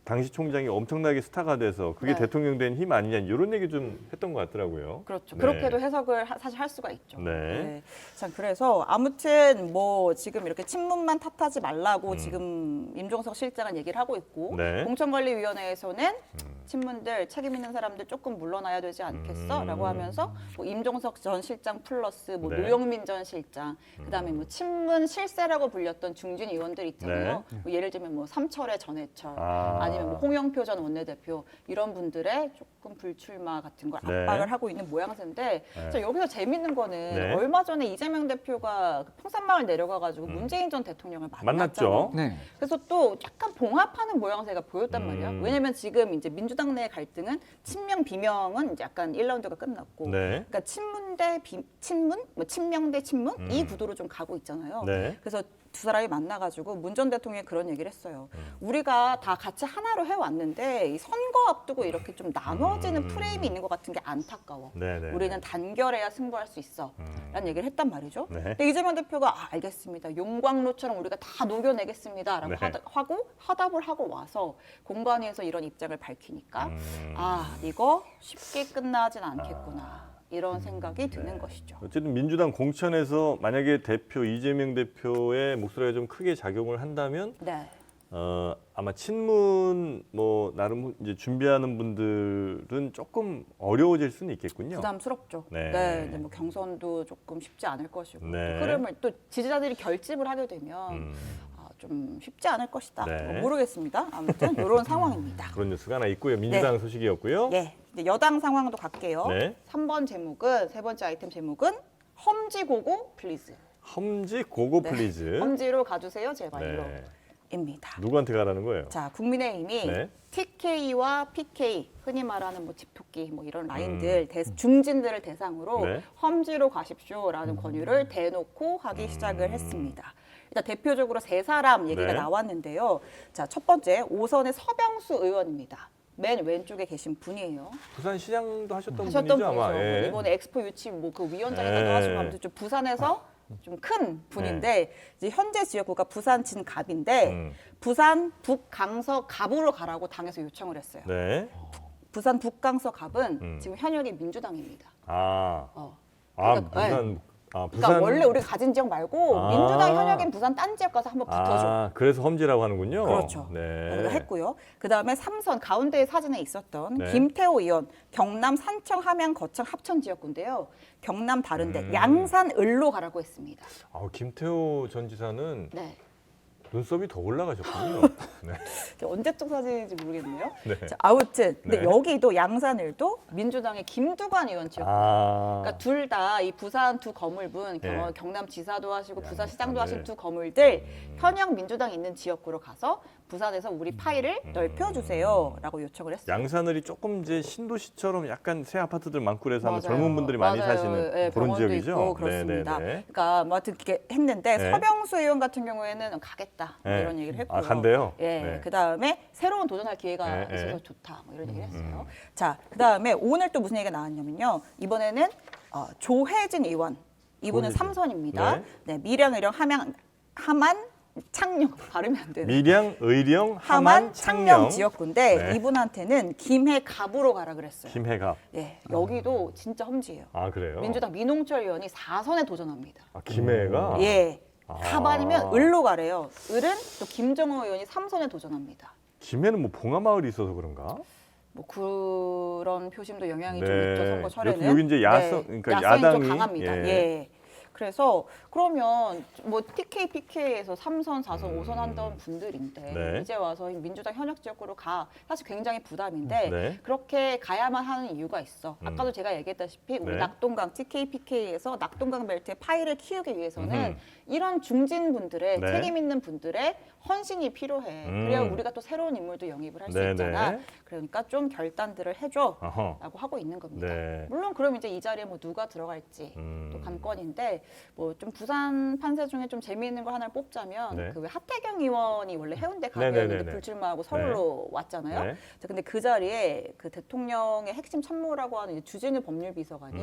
당시 총장이 엄청나게 스타가 돼서 그게 네. 대통령 된 힘 아니냐 이런 얘기 좀 했던 것 같더라고요. 그렇죠. 네. 그렇게도 해석을 사실 할 수가 있죠. 네. 자, 그래서 아무튼 뭐 지금 이렇게 친문만 탓하지 말라고 지금 임종석 실장은 얘기를 하고 있고 네. 공천관리위원회에서는 친문들 책임 있는 사람들 조금 물러나야 되지 않겠어?라고 하면서 뭐 임종석 전 실장 플러스 뭐 네. 노영민 전 실장 그다음에 뭐 친문 실세라고 불렸던 중진 의원들 있잖아요. 뭐 예를 들면 뭐 삼철의 전해철 아니면 뭐 홍영표 전 원내대표 이런 분들의 조금 불출마 같은 걸 네. 압박을 하고 있는 모양새인데 네. 자, 여기서 재밌는 거는 네. 얼마 전에 이재명 대표가 그 평산마을 내려가가지고 문재인 전 대통령을 만났죠. 만났잖아요. 네. 그래서 또 약간 봉합하는 모양새가 보였단 말이야. 왜냐면 지금 이제 민주당 내 갈등은 친명 비명은 이제 약간 1라운드가 끝났고, 네. 그러니까 친문 대 친문, 뭐 친명 대 친문 이 구도로 좀 가고 있잖아요. 네. 그래서 두 사람이 만나가지고 문 전 대통령이 그런 얘기를 했어요. 우리가 다 같이 하나로 해왔는데 이 선거 앞두고 이렇게 좀 나눠지는 프레임이 있는 것 같은 게 안타까워. 네네. 우리는 단결해야 승부할 수 있어. 라는 얘기를 했단 말이죠. 네. 근데 이재명 대표가 알겠습니다. 용광로처럼 우리가 다 녹여내겠습니다. 라고 네. 하고 화답을 하고 와서 공관위에서 이런 입장을 밝히니까 아, 이거 쉽게 끝나진 않겠구나. 이런 생각이 드는 것이죠. 어쨌든 민주당 공천에서 만약에 대표 이재명 대표의 목소리가 좀 크게 작용을 한다면 네. 아마 친문 뭐 나름 이제 준비하는 분들은 조금 어려워질 수는 있겠군요. 부담스럽죠. 네. 근데 뭐 경선도 조금 쉽지 않을 것이고 네. 또 흐름을 또 지지자들이 결집을 하게 되면 좀 쉽지 않을 것이다. 네. 뭐 모르겠습니다. 아무튼 이런 상황입니다. 그런 뉴스가 하나 있고요. 민주당 소식이었고요. 예. 이제 여당 상황도 갈게요. 네. 3번 제목은 세 번째 아이템 제목은 험지고고 플리즈. 험지 고고 네. 플리즈. 험지로 가주세요 제발로. 네. 입니다. 누구한테 가라는 거예요? 자, 국민의힘이 네. TK와 PK, 흔히 말하는 뭐 집토끼 뭐 이런 라인들, 중진들을 대상으로 네. 험지로 가십시오라는 권유를 대놓고 하기 시작을 했습니다. 일단 대표적으로 세 사람 얘기가 네. 나왔는데요. 자, 첫 번째 5선의 서병수 의원입니다. 맨 왼쪽에 계신 분이에요. 부산시장도 하셨던 하셨던 분이죠 분이죠. 아마. 예. 이번에 엑스포 유치 뭐 그 위원장이기도 네. 하시고 아무튼 좀 부산에서 좀 큰 분인데 이제 현재 지역구가 부산 진갑인데 부산 북강서 갑으로 가라고 당에서 요청을 했어요. 네. 부산 북강서 갑은 지금 현역이 민주당입니다. 아. 어. 아 그러니까, 부산. 아 그러니까 부산. 원래 우리가 가진 지역 말고 아. 민주당 현역인 부산 딴 지역 가서 한번 붙어줘. 아 그래서 험지라고 하는군요. 그렇죠. 네. 우리가 했고요. 그다음에 3선 가운데 사진에 있었던 네. 김태호 의원 경남 산청 함양 거창 합천 지역구인데요. 경남 다른데 양산 을로 가라고 했습니다. 김태호 전 지사는 네. 눈썹이 더 올라가셨군요. 네. 언제적 사진인지 모르겠네요. 네. 자, 아무튼 근데 네. 여기도 양산을도 민주당의 김두관 의원 지역. 아. 그러니까 둘 다 이 부산 두 거물분 네. 경남지사도 하시고 양산을. 부산시장도 하신 두 거물들 현역 민주당 있는 지역구로 가서 부산에서 우리 파일을 넓혀주세요라고 요청을 했어요. 양산을이 조금 이제 신도시처럼 약간 새 아파트들 많고 그래서 아마 맞아요. 젊은 분들이 많이 맞아요. 사시는 네, 그런 병원도 지역이죠. 있고 그렇습니다. 네네네. 그러니까 뭐 하여튼 이렇게 했는데 네. 서병수 의원 같은 경우에는 가겠다 뭐 네. 이런 얘기를 했고요. 아, 간대요? 예. 네. 그 다음에 새로운 도전할 기회가 네, 네. 있어서 좋다 뭐 이런 얘기를 했어요. 자, 그 다음에 오늘 또 무슨 얘기가 나왔냐면요. 이번에는 조혜진 의원. 이분은 조혜진. 삼선입니다. 네. 네, 밀양의령 함안 창녕 발음이 안 되네. 밀양, 의령, 함안 함안, 창녕 창녕 지역구인데 네. 이분한테는 김해갑으로 가라 그랬어요. 김해갑. 예, 여기도 진짜 험지예요. 아 그래요? 민주당 민홍철 의원이 4선에 도전합니다. 아, 김해가. 예. 아. 갑 아니면 을로 가래요. 을은 또 김정호 의원이 3선에 도전합니다. 김해는 뭐 봉화마을이 있어서 그런가? 뭐 그런 표심도 영향이 좀 네. 있죠. 선거 철에는. 여기 이제 야성, 그러니까 야성이 좀 야당이, 강합니다. 예. 예. 그래서 그러면 뭐 TK, PK에서 3선, 4선, 5선 한다는 분들인데 네. 이제 와서 민주당 현역 지역구로 가. 사실 굉장히 부담인데 네. 그렇게 가야만 하는 이유가 있어. 아까도 제가 얘기했다시피 우리 네. 낙동강 TK, PK에서 낙동강 벨트의 파일을 키우기 위해서는 음흠. 이런 중진분들의 네. 책임 있는 분들의 헌신이 필요해. 그래야 우리가 또 새로운 인물도 영입을 할 수 네네. 있잖아. 그러니까 좀 결단들을 해줘. 어허. 라고 하고 있는 겁니다. 네. 물론 그럼 이제 이 자리에 뭐 누가 들어갈지 또 관건인데 뭐 좀 부산 판세 중에 좀 재미있는 거 하나를 뽑자면 네. 그 왜 하태경 의원이 원래 해운대 네네네네. 가게였는데 불출마하고 서울로 왔잖아요. 네. 자, 근데 그 자리에 그 대통령의 핵심 참모라고 하는 이제 주진우 법률비서관이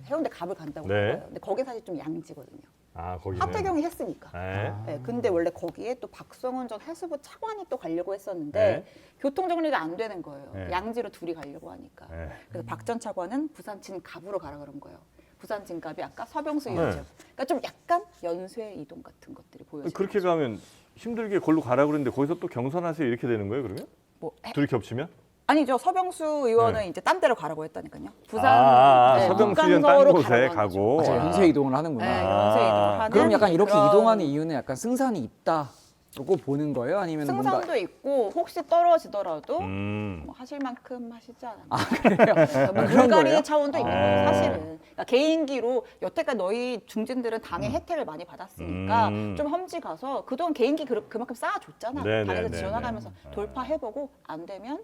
해운대 갑을 간다고 네. 한 거예요. 근데 거기 사실 좀 양지거든요. 아 거기. 하태경이 했으니까. 네. 네, 근데 원래 거기에 또 박성훈 전 해수부 차관이 또 가려고 했었는데 네. 교통 정리가 안 되는 거예요. 네. 양지로 둘이 가려고 하니까. 네. 그래서 박 전 차관은 부산 진갑으로 가라 그런 거예요. 부산 진갑이 아까 서병수 네. 의원죠. 그러니까 좀 약간 연쇄 이동 같은 것들이 보여지죠. 그렇게 가면 힘들게 걸로 가라 그랬는데 거기서 또 경선하세요 이렇게 되는 거예요 그러면? 뭐 둘이 겹치면? 아니죠. 서병수 의원은 네. 이제 딴 데로 가라고 했다니까요. 부산 서병수 의원 딴 북강서로 곳에 가라고 가고. 하는 거죠. 아, 연쇄 이동을 하는구나. 네, 아. 연쇄 이동을 하는. 그럼 약간 이렇게 그런 이동하는 이유는 약간 승산이 있다고 보는 거예요? 아니면 뭔가 승산도 있고 혹시 떨어지더라도 음. 뭐 하실 만큼 하시지 않았나. 아, 그래요? 뭐 그런 물갈이 거예요? 차원도 있는 아. 거죠, 사실은. 그러니까 개인기로 여태까지 너희 중진들은 당의 혜택을 많이 받았으니까 좀 험지 가서 그동안 개인기 그만큼 쌓아줬잖아. 네, 당에서 네, 네, 지원나가면서 네. 돌파해보고 안 되면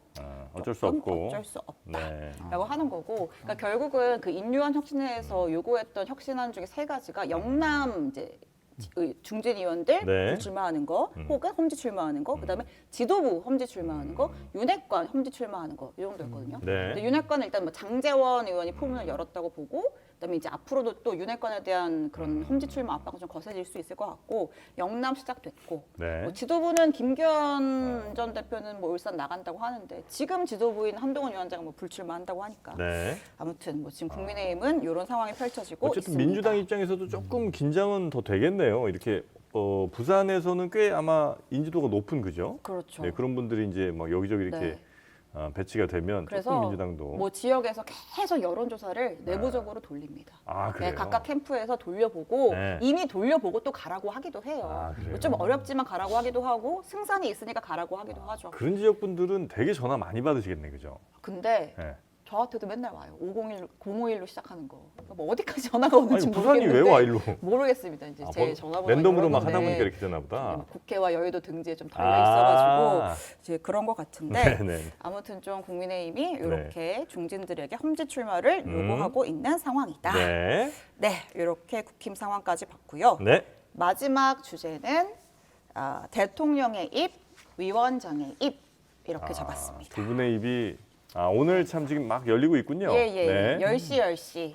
어쩔 수 조금 없고. 어쩔 수 없다. 네. 라고 하는 거고, 그러니까 결국은 그 인류한 혁신에서 요구했던 혁신안 중에 세 가지가 영남 이제 중진 의원들 네. 출마하는 거, 혹은 험지 출마하는 거, 그다음에 지도부 험지 출마하는 거, 윤핵관 험지 출마하는 거 이 정도였거든요. 네. 근데 윤핵관은 일단 뭐 장제원 의원이 포문을 열었다고 보고, 그다음에 이제 앞으로도 또 윤핵관에 대한 그런 험지 출마 압박은 좀 거세질 수 있을 것 같고, 영남 시작됐고, 네. 뭐 지도부는 김기현 전 대표는 뭐 울산 나간다고 하는데 지금 지도부인 한동훈 위원장은 뭐 불출마한다고 하니까 네. 아무튼 뭐 지금 국민의힘은 이런 상황이 펼쳐지고 어쨌든 있습니다. 민주당 입장에서도 조금 긴장은 더 되겠네요. 이렇게 부산에서는 꽤 아마 인지도가 높은 그죠? 그렇죠. 네, 그런 분들이 이제 막 여기저기 이렇게 네. 배치가 되면 조금 그래서 민주당도 뭐 지역에서 계속 여론조사를 내부적으로 돌립니다. 아 그래요. 네, 각각 캠프에서 돌려보고 네. 이미 돌려보고 또 가라고 하기도 해요. 아, 그래요? 뭐좀 어렵지만 가라고 하기도 하고 승산이 있으니까 가라고 하기도 하죠. 그런 지역 분들은 되게 전화 많이 받으시겠네, 그죠? 근데 네. 저한테도 맨날 와요. 051로 시작하는 거. 뭐 어디까지 전화가 오는지 아니 부산이 모르겠는데 왜 와 일로? 모르겠습니다. 이제 아, 제 뭐 전화번호 랜덤으로 막 열었는데 하다 보니까 이렇게 되나 보다. 뭐 국회와 여의도 등지에 좀 달려 아. 있어가지고 이제 그런 것 같은데 네네. 아무튼 좀 국민의힘이 이렇게 중진들에게 험지 출마를 요구하고 있는 상황이다. 네. 네, 이렇게 국힘 상황까지 봤고요. 네. 마지막 주제는 대통령의 입, 위원장의 입 이렇게 잡았습니다. 두 분의 입이 오늘 참 지금 막 열리고 있군요. 예, 예. 네. 10시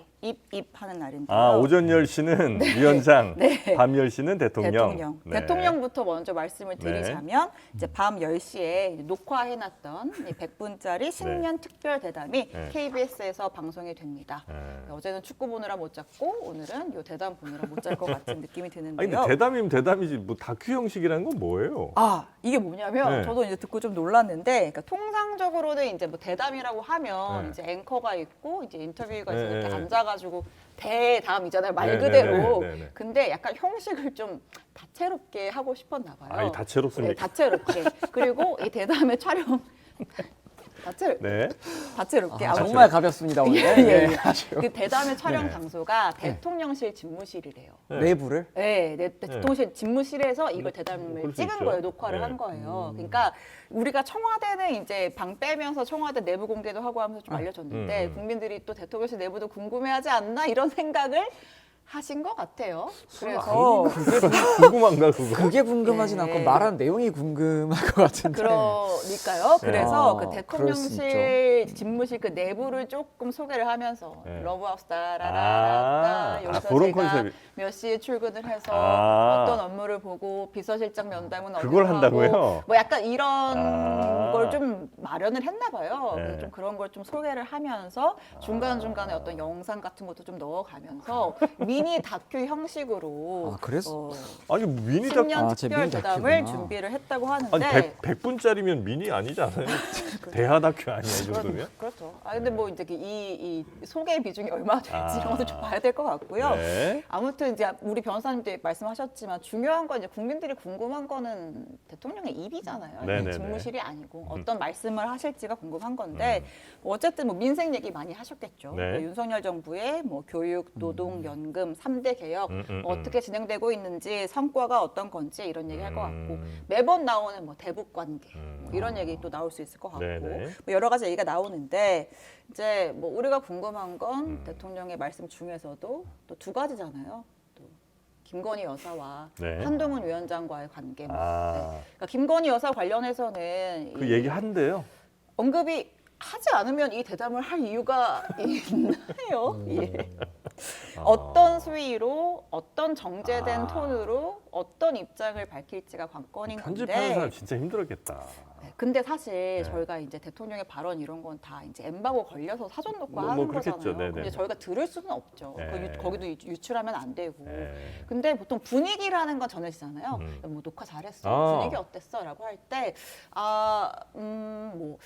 입 하는 날인데요. 오전 10시는 위원장, 네. 밤 10시는 대통령. 네. 대통령부터 먼저 말씀을 드리자면 이제 밤 10시에 녹화해놨던 이 100분짜리 신년 특별 대담이 네. KBS에서 방송이 됩니다. 네. 어제는 축구 보느라 못 잤고 오늘은 요 대담 보느라 못 잘 것 같은 느낌이 아니 드는데요. 근데 대담이면 대담이지 뭐 다큐 형식이라는 건 뭐예요? 이게 뭐냐면 네. 저도 이제 듣고 좀 놀랐는데, 그러니까 통상적으로는 이제 뭐 대담이라고 하면 네. 이제 앵커가 있고 이제 인터뷰가 있어 네. 이렇게 앉아가지고 대담이잖아요, 말 네, 그대로. 네, 네, 네, 네. 근데 약간 형식을 좀 다채롭게 하고 싶었나 봐요. 이 다채롭습니까? 네, 다채롭게. 그리고 이 대담의 촬영 다채롭게. 네. 다채롭게. 아, 아무튼 정말 가볍습니다 오늘. 예. 네, 아주. 그 대담의 촬영 네. 장소가 대통령실 집무실이래요. 네. 내부를 네, 대통령실 집무실에서 이걸 대담을 그럴 수 찍은 있죠. 거예요. 녹화를 네. 한 거예요. 그러니까 우리가 청와대는 이제 방 빼면서 청와대 내부 공개도 하고 하면서 좀 알려졌는데 국민들이 또 대통령실 내부도 궁금해하지 않나 이런 생각을 하신 것 같아요. 그래서 궁금한가 그거? 그게 궁금하진 네. 않고 말한 내용이 궁금할 것 같은데. 그러니까요. 그래서 그 그럴 수 대통령실 집무실 그 내부를 조금 소개를 하면서 네. 러브하우스 따라라라 여기서 그런 제가 컨셉이. 몇 시에 출근을 해서 아. 어떤 업무를 보고 비서실장 면담은 그걸 어디서 한다고요? 하고 뭐 약간 이런 아. 걸 좀 마련을 했나 봐요. 네. 그래서 좀 그런 걸 좀 소개를 하면서 중간중간에 어떤 영상 같은 것도 좀 넣어가면서 미니 다큐 형식으로 아, 그래서? 아니 미니 다큐 10년 아, 제 특별 미니 대담을 다큐구나. 준비를 했다고 아니 하는데 100분짜리면 미니 아니잖아요. 대하 다큐 아니야 이 정도면? 그렇죠. 아 근데 뭐 이제 이 소개 비중이 얼마나 될지 아. 이런 것도 좀 봐야 될 것 같고요. 네. 아무튼 이제 우리 변호사님도 말씀하셨지만 중요한 건 이제 국민들이 궁금한 거는 대통령의 입이잖아요. 네네네. 집무실이 아니고 어떤 말씀을 하실지가 궁금한 건데 뭐 어쨌든 뭐 민생 얘기 많이 하셨겠죠. 네. 뭐 윤석열 정부의 뭐 교육, 노동, 연금 3대 개혁 뭐 어떻게 진행되고 있는지 성과가 어떤 건지 이런 얘기 할 것 같고 매번 나오는 뭐 대북 관계 뭐 이런 얘기 또 나올 수 있을 것 같고 네네. 뭐 여러 가지 얘기가 나오는데 이제 뭐 우리가 궁금한 건 대통령의 말씀 중에서도 또 두 가지잖아요. 또 김건희 여사와 네. 한동훈 위원장과의 관계. 뭐. 아. 네. 그러니까 김건희 여사 관련해서는 그 이 얘기 한대요. 언급이 하지 않으면 이 대담을 할 이유가 있나요? 예. 어떤 수위로 어떤 정제된 톤으로 어떤 입장을 밝힐지가 관건인 편집하는 사람 건데 진짜 힘들었겠다. 네, 근데 사실 저희가 이제 대통령의 발언 이런 건 다 이제 엠바고 걸려서 사전 녹화하는 뭐 그렇겠죠. 거잖아요. 네네. 근데 저희가 들을 수는 없죠. 네. 거기도 유출하면 안 되고. 네. 근데 보통 분위기라는 건 전해지잖아요. 뭐 녹화 잘했어, 아. 분위기 어땠어?라고 할 때, 뭐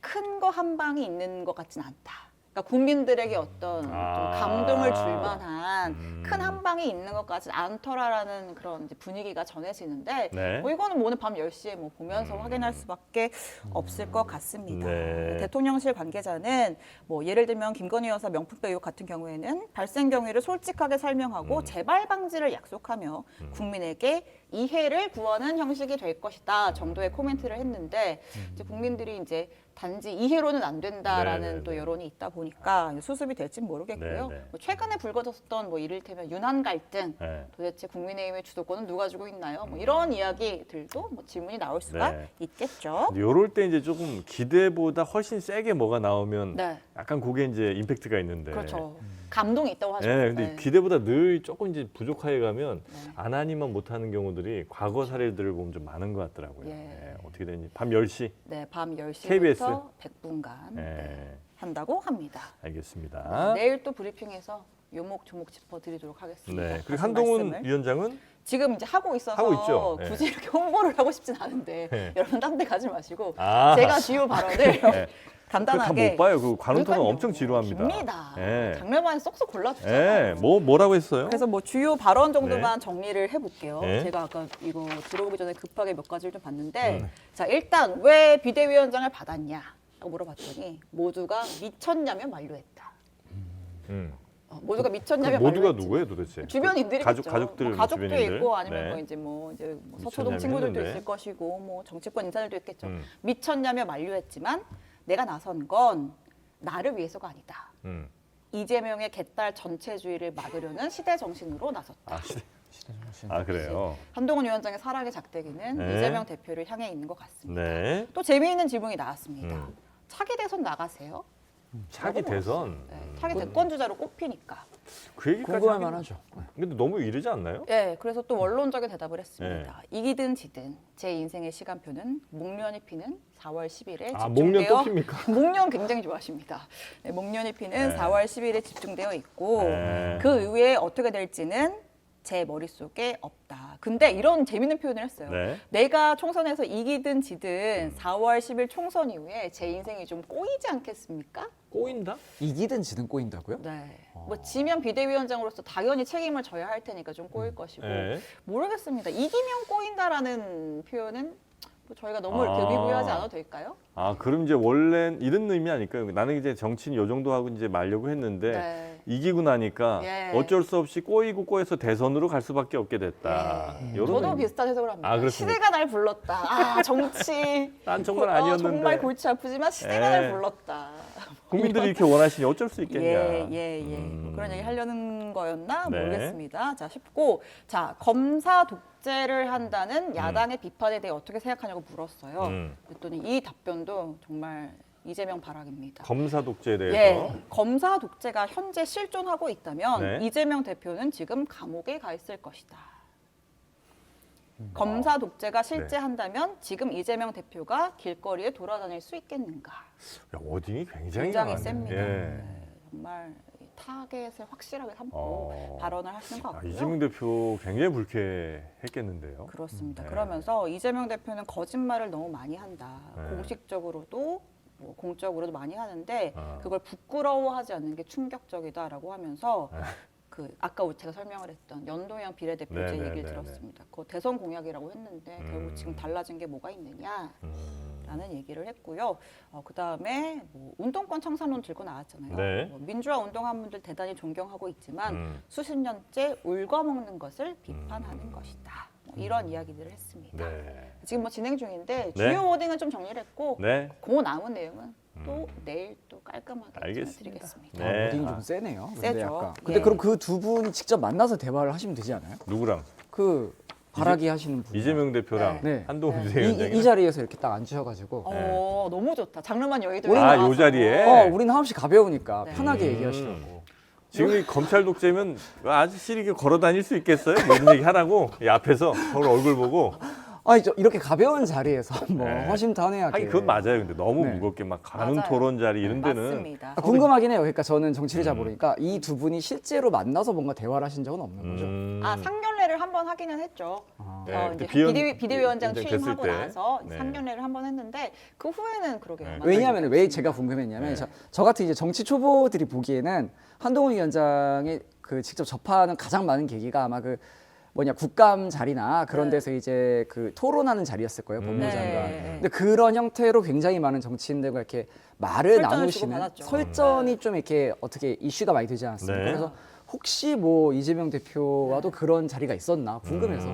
큰 거 한 방이 있는 것 같진 않다. 그러니까 국민들에게 어떤 좀 감동을 줄 만한 큰 한 방이 있는 것 같지 않더라라는 그런 이제 분위기가 전해지는데 네. 뭐 이거는 뭐 오늘 밤 10시에 뭐 보면서 확인할 수밖에 없을 것 같습니다. 네. 대통령실 관계자는 뭐 예를 들면 김건희 여사 명품백 의혹 같은 경우에는 발생 경위를 솔직하게 설명하고 재발 방지를 약속하며 국민에게 이해를 구하는 형식이 될 것이다 정도의 코멘트를 했는데 이제 국민들이 이제 단지 이해로는 안 된다라는 네네네. 또 여론이 있다 보니까 수습이 될지는 모르겠고요. 네네. 뭐 최근에 불거졌던 뭐 이를테면 윤한 갈등 네. 도대체 국민의힘의 주도권은 누가 쥐고 있나요? 뭐 이런 이야기들도 뭐 질문이 나올 수가 네. 있겠죠. 요럴 때 이제 조금 기대보다 훨씬 세게 뭐가 나오면 네, 약간 그게 이제 임팩트가 있는데. 그렇죠. 감동이 있다고 하죠. 네, 근데 네. 기대보다 늘 조금 이제 부족하게 가면 네. 안 하니만 못하는 경우들이 과거 사례들을 보면 좀 많은 것 같더라고요. 예. 네, 어떻게 되는지 밤 10시. 네, 밤 10시부터 KBS? 100분간 네, 한다고 합니다. 알겠습니다. 내일 또 브리핑에서 요목조목 짚어드리도록 하겠습니다. 네, 그리고 하신 한동훈 말씀을. 위원장은 지금 이제 하고 있어서 하고 있죠. 네. 굳이 이렇게 홍보를 하고 싶진 않은데 네. 여러분 딴 데 가지 마시고 아. 제가 주요 발언을 네. 그거 간단하게 다못 봐요. 그 관훈토론 그러니까요. 엄청 지루합니다. 깁니다. 네. 장면만 쏙쏙 골라주잖아요. 네, 뭐라고 했어요? 그래서 뭐 주요 발언 정도만 정리를 해볼게요. 네. 제가 아까 이거 들어오기 전에 급하게 몇 가지를 좀 봤는데 자 일단 왜 비대위원장을 받았냐 라고 물어봤더니 모두가 미쳤냐면 만류했다. 음. 모두가 미쳤냐면 모두가 만류했지. 누구예요, 도대체? 주변인들이 가족들, 뭐 가족도 주변인들? 있고 아니면 네. 뭐 이제 뭐 미쳤냐면 서초동 친구들도 했는데. 있을 것이고 뭐 정치권 인사들도 있겠죠. 음. 미쳤냐며 만류했지만 내가 나선 건 나를 위해서가 아니다. 음. 이재명의 개딸 전체주의를 막으려는 시대 정신으로 나섰다. 아, 아 그래요. 한동훈 위원장의 사랑의 작대기는 네. 이재명 대표를 향해 있는 것 같습니다. 네. 또 재미있는 질문이 나왔습니다. 음. 차기 대선 나가세요? 차기 라고 대선. 물었어요. 네, 차기 대권 주자로 꼽히니까. 그 얘기까지 궁금할 하긴- 만하죠. 근데 너무 이르지 않나요? 네, 그래서 또 원론적인 대답을 했습니다. 네. 이기든 지든 제 인생의 시간표는 목련이 피는 4월 10일에 아, 목련 집중되어 또 핍니까? 목련 굉장히 좋아하십니다. 네, 목련이 피는 네. 4월 10일에 집중되어 있고 네. 그 이후에 어떻게 될지는 제 머릿속에 없다. 근데 이런 재밌는 표현을 했어요. 네. 내가 총선에서 이기든 지든 4월 10일 총선 이후에 제 인생이 좀 꼬이지 않겠습니까? 꼬인다? 이기든 지든 꼬인다고요? 네. 뭐 지면 비대위원장으로서 당연히 책임을 져야 할 테니까 좀 꼬일 것이고 네. 모르겠습니다. 이기면 꼬인다라는 표현은 뭐 저희가 너무 이렇게 의미 부여하지 않아도 될까요? 아, 그럼 이제 원래 이런 의미 아닐까요? 나는 이제 정치인 요 정도 하고 이제 말려고 했는데 네. 이기고 나니까 예. 어쩔 수 없이 꼬이고 꼬여서 대선으로 갈 수밖에 없게 됐다. 요런 저도 의미. 비슷한 해석을 합니다. 아, 그렇습니까? 시대가 날 불렀다. 아, 정치. 난 정말 아니었는데. 정말 골치 아프지만 시대가 예. 날 불렀다. 국민들이 이렇게 원하시니 어쩔 수 있겠냐. 예. 뭐 그런 얘기 하려는 거였나 네. 모르겠습니다. 자, 쉽고. 자, 검사 독재를 한다는 야당의 비판에 대해 어떻게 생각하냐고 물었어요. 그랬더니 이 답변도 정말 이재명 발악입니다. 검사 독재에 대해서. 예, 검사 독재가 현재 실존하고 있다면 네. 이재명 대표는 지금 감옥에 가 있을 것이다. 검사 독재가 실제한다면 지금 이재명 대표가 길거리에 돌아다닐 수 있겠는가? 야, 워딩이 굉장히 굉장히 강하네. 셉니다. 예. 네, 정말 타겟을 확실하게 삼고 발언을 하시는 것 아, 같고요. 이재명 대표 굉장히 불쾌했겠는데요. 그렇습니다. 네. 그러면서 이재명 대표는 거짓말을 너무 많이 한다. 네. 공식적으로도 뭐 공적으로도 많이 하는데 아. 그걸 부끄러워하지 않는 게 충격적이다라고 하면서 네. 그 아까 제가 설명을 했던 연동형 비례대표제 네, 네, 얘기를 네, 들었습니다. 그 대선 공약이라고 했는데 결국 지금 달라진 게 뭐가 있느냐? 라는 얘기를 했고요. 그 다음에 뭐 운동권 청산론 들고 나왔잖아요. 네. 뭐 민주화 운동한 분들 대단히 존경하고 있지만 수십 년째 울거먹는 것을 비판하는 것이다. 뭐 이런 이야기들을 했습니다. 네. 지금 뭐 진행 중인데 네. 주요 워딩은 좀 정리를 했고 네. 그 남은 내용은 또 내일 또 깔끔하게 알겠습니다. 드리겠습니다. 네. 워딩이 좀 세네요. 근데 세죠. 약간. 근데 예. 그럼 그 두 분이 직접 만나서 대화를 하시면 되지 않아요? 누구랑? 그 발악이 하시는 분. 이재명 대표랑 네. 한동훈 네. 비대위원장이. 이 자리에서 이렇게 딱 앉으셔가지고. 너무 좋다. 장르만 여의도. 아, 요 자리에? 우리는 한없이 가벼우니까 네. 편하게 얘기하시라고. 지금 이 검찰 독재면 아저씨 이렇게 걸어 다닐 수 있겠어요? 뭐 이런 얘기 하라고 이 앞에서 서로 얼굴 보고. 아니 이렇게 가벼운 자리에서 뭐 네. 허심탄회하게. 하긴 그건 맞아요. 근데 너무 네. 무겁게 막 가는 맞아요. 토론 자리 이런 데는 맞습니다. 궁금하긴 해요. 그러니까 저는 정치를 잘 모르니까 이 두 분이 실제로 만나서 뭔가 대화를 하신 적은 없는 거죠. 아, 상견례를 한 번 하기는 했죠. 네, 이제 그때 비대위원장 됐을 취임하고 때. 나서 네. 상견례를 한 번 했는데 그 후에는 그러게요. 네. 만난 왜냐하면 적이 왜 없습니다. 제가 궁금했냐면 네. 저 같은 이제 정치 초보들이 보기에는 한동훈 위원장의 그 직접 접하는 가장 많은 계기가 아마 그 뭐냐 국감 자리나 그런 네. 데서 이제 그 토론하는 자리였을 거예요 법무장관. 네. 근데 그런 형태로 굉장히 많은 정치인들과 이렇게 말을 설전을 나누시는 주고받았죠. 설전이 좀 이렇게 어떻게 이슈가 많이 되지 않았습니까? 네. 그래서 혹시 뭐 이재명 대표와도 그런 자리가 있었나 궁금해서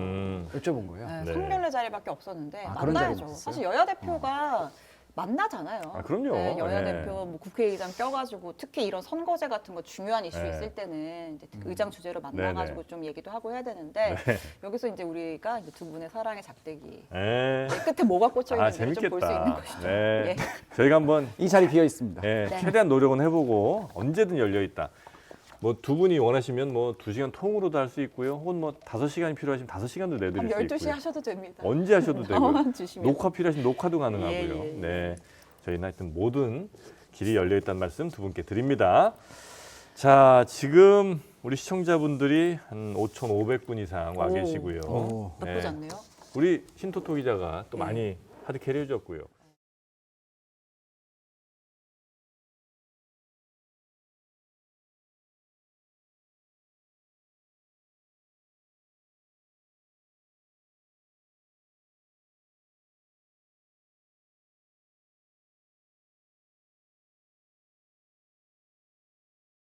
여쭤본 거예요. 네, 네. 상견례 자리밖에 없었는데 아, 그런 만나야죠. 자리는 있었어요? 사실 여야 대표가 만나잖아요. 아, 그럼요. 네, 여야 네. 대표 뭐 국회의장 껴가지고 특히 이런 선거제 같은 거 중요한 이슈 네. 있을 때는 이제 의장 주제로 만나가지고 네, 좀 얘기도 하고 해야 되는데 여기서 이제 우리가 이제 두 분의 사랑의 작대기 네. 끝에 뭐가 꽂혀 아, 있는지 좀 볼 수 있는 재밌겠다. 것이죠. 네. 예. 저희가 한번 이 자리 비어 있습니다. 예, 네. 최대한 노력은 해보고 언제든 열려 있다. 뭐 두 분이 원하시면 뭐 2시간 통으로도 할 수 있고요. 혹은 뭐 5시간이 필요하시면 5시간도 내드릴 그럼 수 12시 있고요. 하셔도 됩니다. 언제 하셔도 되고요. 나만 주시면. 녹화 필요하시면 녹화도 가능하고요. 예. 네, 저희는 하여튼 모든 길이 열려 있다는 말씀 두 분께 드립니다. 자, 지금 우리 시청자분들이 한 5,500분 이상 와 오. 계시고요. 오. 나쁘지 않네요. 우리 신토토 기자가 또 예. 많이 하드 캐리 해줬고요.